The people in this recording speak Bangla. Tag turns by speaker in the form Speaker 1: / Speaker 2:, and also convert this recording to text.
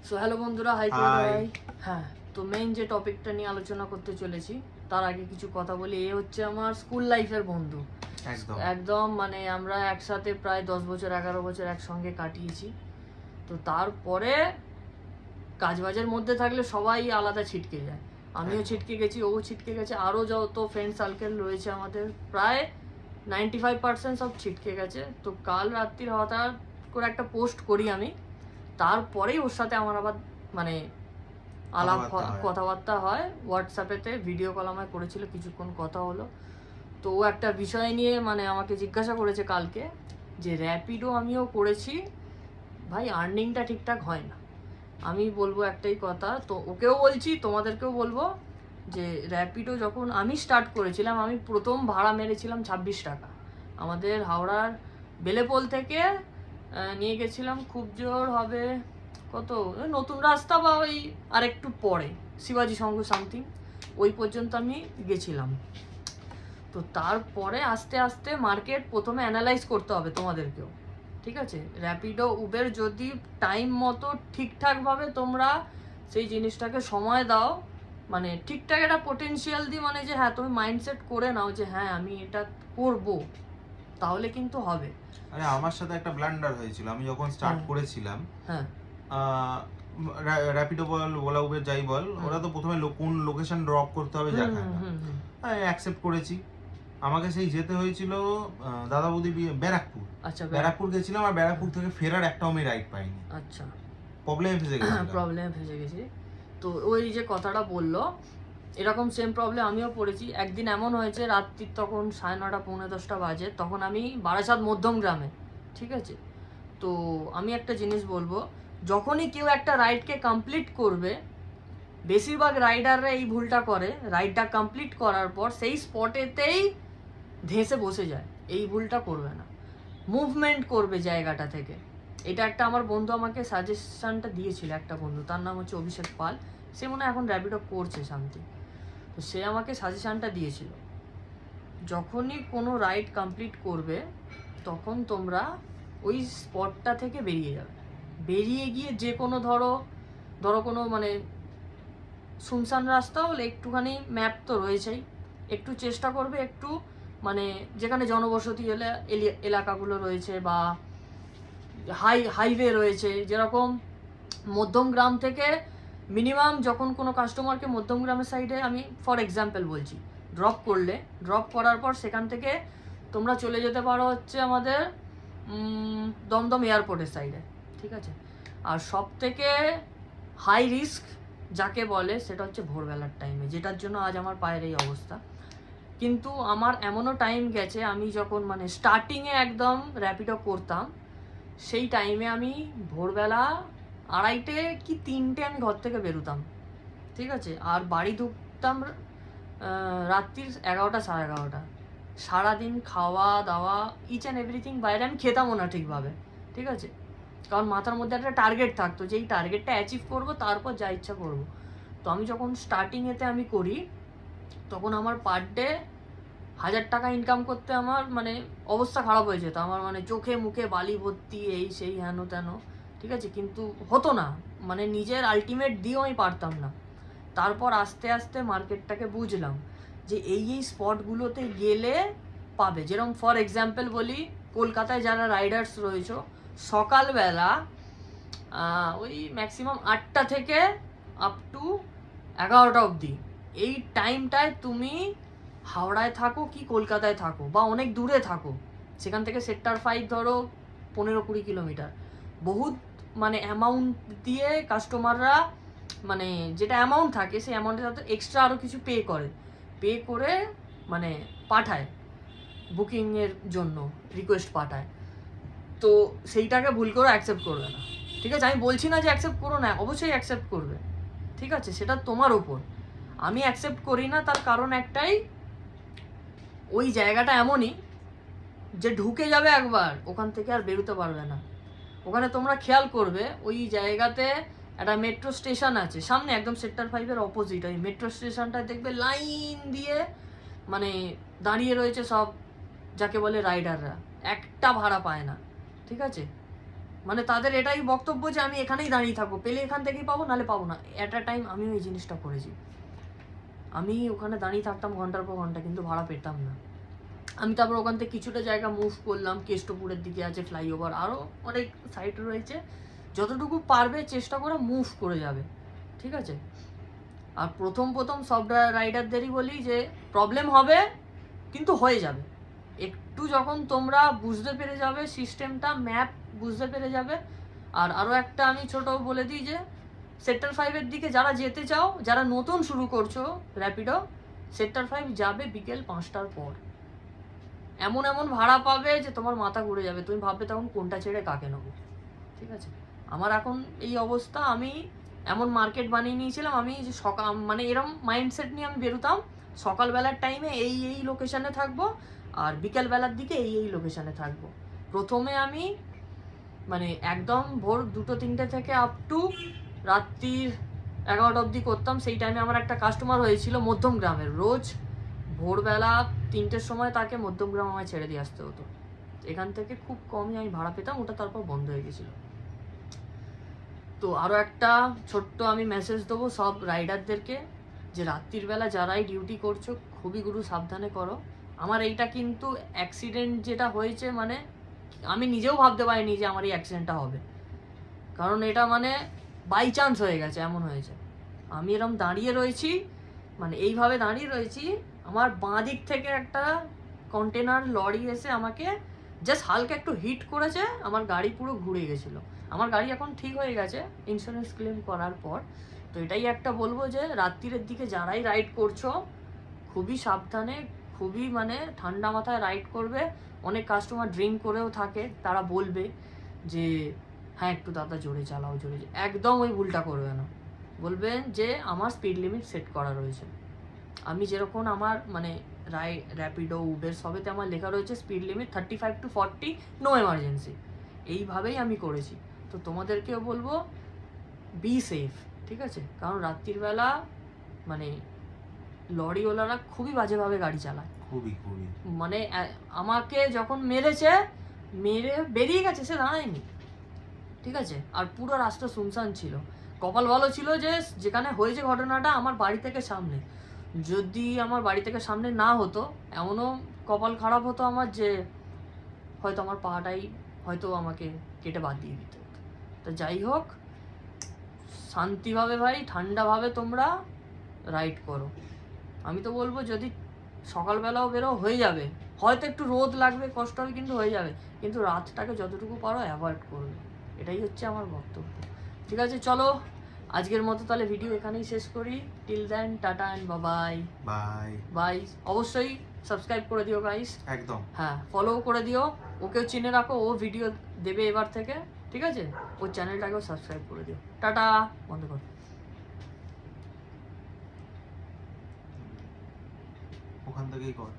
Speaker 1: সো হ্যালো বন্ধুরা, হাই করে ভাই। হ্যাঁ, তো মেইন যে টপিকটা নিয়ে আলোচনা করতে চলেছি তার আগে কিছু কথা বলি। এ হচ্ছে আমার স্কুল লাইফের বন্ধু। একদম মানে আমরা একসাথে প্রায় 10 বছর 11 বছর একসঙ্গে কাটিয়েছি। তো তারপরে কাজবাজের মধ্যে থাকলে সবাই আলাদা ছিটকে যায়। আমিও ছিটকে গেছি, ও ছিটকে গেছে, আরও যত ফ্রেন্ড সার্কেল রয়েছে আমাদের প্রায় 95% সব ছিটকে গেছে। তো কাল রাত্রির হঠাৎ করে একটা পোস্ট করি আমি, তারপরেই ওর সাথে আমার আবার মানে আলাপ কথাবার্তা হয় হোয়াটসঅ্যাপেতে। ভিডিও কল আমায় করেছিল, কিছুক্ষণ কথা হলো। তো ও একটা বিষয় নিয়ে মানে আমাকে জিজ্ঞাসা করেছে কালকে যে র্যাপিডো আমিও করেছি ভাই, আর্নিংটা ঠিকঠাক হয় না। আমি বলবো একটাই কথা, তো ওকেও বলছি তোমাদেরকেও বলবো যে র্যাপিডো যখন আমি স্টার্ট করেছিলাম, আমি প্রথম ভাড়া মেরেছিলাম 26 টাকা। আমাদের হাওড়ার বেলেপোল থেকে নিয়ে গেছিলাম, খুব জোর হবে কত, নতুন রাস্তা বা ওই আর একটু পরে শিবাজি সংঘ সামথিং, ওই পর্যন্ত আমি গেছিলাম। তো তারপরে আস্তে আস্তে মার্কেট প্রথমে অ্যানালাইজ করতে হবে তোমাদেরকেও, ঠিক আছে? র্যাপিডো উবের যদি টাইম মতো ঠিকঠাকভাবে তোমরা সেই জিনিসটাকে সময় দাও, মানে ঠিকঠাক একটা পোটেনশিয়াল দিই, মানে যে হ্যাঁ তুমি মাইন্ডসেট করে নাও যে হ্যাঁ আমি এটা করব, তাহলে কিন্তু হবে।
Speaker 2: আরে আমার সাথে একটা ব্লান্ডার হয়েছিল। আমি যখন স্টার্ট করেছিলাম,
Speaker 1: হ্যাঁ
Speaker 2: র্যাপিডো বল, ওলা উবের যাই বল, ওরা তো প্রথমে কোন লোকেশন ড্রপ করতে হবে দেখায় না। আমি অ্যাকসেপ্ট করেছি। আমাকে সেই যেতে হয়েছিল দাদা বৌদি ব্যারাকপুর। আচ্ছা, ব্যারাকপুর গেছিলাম, আর ব্যারাকপুর থেকে ফেরার একটাও আমি রাইড পাইনি।
Speaker 1: আচ্ছা,
Speaker 2: প্রবলেমে ফেসে
Speaker 1: গেছি। তো ওই যে কথাটা বললো, এরকম সেম প্রবলেম আমিও পড়েছি। একদিন এমন হয়েছে, রাত্রির তখন 9:30 পৌনে 10টা বাজে, তখন আমি বারাসাত মধ্যম গ্রামে, ঠিক আছে? তো আমি একটা জিনিস বলবো, যখনই কেউ একটা রাইডকে কমপ্লিট করবে, বেশিরভাগ রাইডাররা এই ভুলটা করে, রাইডটা কমপ্লিট করার পর সেই স্পটেতেই ধেসে বসে যায়। এই ভুলটা করবে না, মুভমেন্ট করবে জায়গাটা থেকে। এটা একটা আমার বন্ধু আমাকে সাজেশনটা দিয়েছিল, একটা বন্ধু, তার নাম হচ্ছে অভিষেক পাল। সে মনে হয় এখন র্যাপিডো করছে শান্তি। তো সে আমাকে সাজেশনটা দিয়েছিল, যখনই কোনো রাইড কমপ্লিট করবে তখন তোমরা ওই স্পটটা থেকে বেরিয়ে যাবে। বেরিয়ে গিয়ে যে কোনো ধরো কোনো মানে শুনশান রাস্তা হলে একটুখানি, ম্যাপ তো রয়েছেই, একটু চেষ্টা করবে একটু মানে যেখানে জনবসতি এলাকাগুলো রয়েছে বা হাইওয়ে রয়েছে, যেরকম মধ্যমগ্রাম থেকে মিনিমাম যখন কোনো কাস্টমারকে মধ্যমগ্রামের সাইডে আমি ফর এক্সাম্পল বলছি ড্রপ করার পর সেখান থেকে তোমরা চলে যেতে পারো হচ্ছে আমাদের দমদম এয়ারপোর্টের সাইডে, ঠিক আছে? আর সব থেকে হাই রিস্ক যাকে বলে সেটা হচ্ছে ভোরবেলার টাইমে, যেটার জন্য আজ আমার পায়ের এই অবস্থা। কিন্তু আমার এমনও টাইম গেছে, আমি যখন মানে স্টার্টিংয়ে একদম র্যাপিডো করতাম, সেই টাইমে আমি ভোরবেলা 2:30 কি 3টে আমি ঘর থেকে বেরোতাম, ঠিক আছে? আর বাড়ি ঢুকতাম রাত্রির 11টা 11:30। সারাদিন খাওয়া দাওয়া ইচ অ্যান্ড এভরিথিং বাইরে, আমি খেতামও না ঠিকভাবে, ঠিক আছে? কারণ মাথার মধ্যে একটা টার্গেট থাকতো যে এই টার্গেটটা অ্যাচিভ করবো, তারপর যা ইচ্ছা করবো। তো আমি যখন স্টার্টিংয়েতে আমি করি, তখন আমার পার ডে 1000 টাকা ইনকাম করতে আমার মানে অবস্থা খারাপ হয়ে যেত। আমার মানে চোখে মুখে বালি ভর্তি, এই সেই হেন তেন, ঠিক আছে? কিন্তু হতো না, মানে নিজের আলটিমেট দিয়েও আমি পারতাম না। তারপর আস্তে আস্তে মার্কেটটাকে বুঝলাম যে এই স্পটগুলোতে গেলে পাবে। যেরকম ফর এক্সাম্পল বলি, কলকাতায় যারা রাইডার্স রয়েছে, সকালবেলা ওই ম্যাক্সিমাম 8টা থেকে আপ টু 11টা অবধি, এই টাইমটায় তুমি হাওড়ায় থাকো কি কলকাতায় থাকো বা অনেক দূরে থাকো, সেখান থেকে সেক্টর 5 ধরো 15-20 কিলোমিটার, বহুত মানে অ্যামাউন্ট দিয়ে কাস্টমাররা মানে যেটা অ্যামাউন্ট থাকে সেই অ্যামাউন্টের সাথে এক্সট্রা আরও কিছু পে করে মানে পাঠায়, বুকিংয়ের জন্য রিকোয়েস্ট পাঠায়। তো সেইটাকে ভুল করে অ্যাকসেপ্ট করবে না, ঠিক আছে? আমি বলছি না যে অ্যাকসেপ্ট করো না, অবশ্যই অ্যাকসেপ্ট করবে, ঠিক আছে? সেটা তোমার ওপর। আমি অ্যাকসেপ্ট করি না, তার কারণ একটাই, ওই জায়গাটা এমনই যে ঢুকে যাবে একবার, ওখান থেকে আর বেরোতে পারবে না। ওখানে তোমরা খেয়াল করবে, ওই জায়গাতে একটা মেট্রো স্টেশন আছে সামনে, একদম সেক্টর 5-এর অপোজিট। ওই মেট্রো স্টেশনটা দেখবে লাইন দিয়ে মানে দাঁড়িয়ে রয়েছে সব, যাকে বলে রাইডাররা, একটা ভাড়া পায় না, ঠিক আছে? মানে তাদের এটাই বক্তব্য যে আমি এখানেই দাঁড়িয়ে থাকবো, পেলে এখান থেকেই পাবো, নাহলে পাবো না। অ্যাট আ টাইম আমিও এই জিনিসটা করেছি, আমি ওখানে দাঁড়িয়ে থাকতাম ঘন্টার পর ঘন্টা, কিন্তু ভাড়া পেতাম না। আমি তারপর ওখান থেকে কিছুটা জায়গা মুভ করলাম, কেষ্টপুরের দিকে আছে ফ্লাইওভার, আরও অনেক সাইট রয়েছে, যতটুকু পারবে চেষ্টা করে মুভ করে যাবে, ঠিক আছে। আর প্রথম সব রাইডারদেরই বলি যে প্রবলেম হবে কিন্তু হয়ে যাবে, একটু যখন তোমরা বুঝতে পেরে যাবে সিস্টেমটা, ম্যাপ বুঝতে পেরে যাবে। আর আরও একটা আমি ছোট বলে দিই যে সেক্টর 5-এর দিকে যারা যেতে চাও, যারা নতুন শুরু করছো র্যাপিডো, সেক্টর 5 যাবে বিকেল 5টার পর। এমন ভাড়া পাবে যে তোমার মাথা ঘুরে যাবে, তুমি ভাববে তখন কোনটা ছেড়ে কাকে নেবো, ঠিক আছে। আমার এখন এই অবস্থা, আমি এমন মার্কেট বানিয়ে নিয়েছিলাম, আমি যে সকাল মানে এরম মাইন্ডসেট নিয়ে আমি বেরোতাম, সকালবেলার টাইমে এই লোকেশানে থাকবো, আর বিকেলবেলার দিকে এই লোকেশানে থাকবো। প্রথমে আমি মানে একদম ভোর 2-3টে থেকে আপ টু রাত্রির 11টা অবধি করতাম। সেই টাইমে আমার একটা কাস্টমার হয়েছিল মধ্যম গ্রামের, রোজ ভোরবেলা 3টের সময় তাকে মধ্যম গ্রাম আমায় ছেড়ে দিয়ে আসতে হতো। এখান থেকে খুব কমই আমি ভাড়া পেতাম, ওটা তারপর বন্ধ হয়ে গেছিলো। তো আরও একটা ছোট্ট আমি মেসেজ দেবো সব রাইডারদেরকে, যে রাত্রির বেলা যারাই ডিউটি করছো খুবই গুরু সাবধানে করো। আমার এইটা কিন্তু অ্যাক্সিডেন্ট যেটা হয়েছে, মানে আমি নিজেও ভাবতে পারিনি যে আমার এই অ্যাক্সিডেন্টটা হবে, কারণ এটা মানে বাই চান্স হয়ে গেছে, এমন হয়েছে। আমি এরকম দাঁড়িয়ে রয়েছি, মানে এইভাবে দাঁড়িয়ে রয়েছি, আমার বাঁ দিক থেকে একটা কন্টেনার লরি এসে আমাকে জাস্ট হালকা একটু হিট করেছে, আমার গাড়ি পুরো ঘুরে গেছিলো। আমার গাড়ি এখন ঠিক হয়ে গেছে ইন্স্যুরেন্স ক্লেম করার পর। তো এটাই একটা বলবো যে রাত্রিরের দিকে যারাই রাইড করছো খুবই সাবধানে, খুবই মানে ঠান্ডা মাথায় রাইড করবে। অনেক কাস্টমার ড্রিঙ্ক করেও থাকে, তারা বলবে যে হ্যাঁ একটু দাদা জোরে চালাও, একদম ওই ভুলটা করবে না। বলবেন যে আমার স্পিড লিমিট সেট করা রয়েছে, আমি যেরকম আমার মানে র্যাপিডো উবের সবেতে আমার লেখা রয়েছে speed limit 35 to 40, no emergency, এইভাবেই আমি করেছি। তো তোমাদেরকেও বলবো বি সেফ, ঠিক আছে। কারণ রাত্রিবেলা মানে লরিওয়ালারা খুবই বাজেভাবে গাড়ি চালায়, খুবই মানে আমাকে যখন মেরে বেরিয়ে গেছে, সে দাঁড়ায়নি, ঠিক আছে। আর পুরো রাস্তা শুনশান ছিল। কপাল ভালো ছিল যে যেখানে হয়েছে ঘটনাটা আমার বাড়ি থেকে সামনে, যদি আমার বাড়ি থেকে সামনে না হতো, এমনও কপাল খারাপ হতো আমার যে হয়তো আমার পাটাই হয়তো আমাকে কেটে বাদ দিয়ে দিতে হতো। তো যাই হোক, শান্তিভাবে ভাই ঠান্ডাভাবে তোমরা রাইড করো। আমি তো বলবো যদি সকালবেলাও বেরো হয়ে যাবে, হয়তো একটু রোদ লাগবে, কষ্ট হবে, কিন্তু হয়ে যাবে। কিন্তু রাতটাকে যতটুকু পারো অ্যাভয়েড করবে, এটাই হচ্ছে আমার বক্তব্য। ঠিক আছে, চলো আজকের মতো তাহলে ভিডিও এখানেই শেষ করি। Till then, tata and bye bye. অবশ্যই সাবস্ক্রাইব করে দিও গাইস, একদম, হ্যাঁ ফলো করে দিও, ওকেও চিনে রাখো, ও ভিডিও দেবে এবার থেকে, ঠিক আছে। ওর চ্যানেলটাকেও সাবস্ক্রাইব করে দিও। টাটা, বন্ধ কর, ওখান থেকেই কর।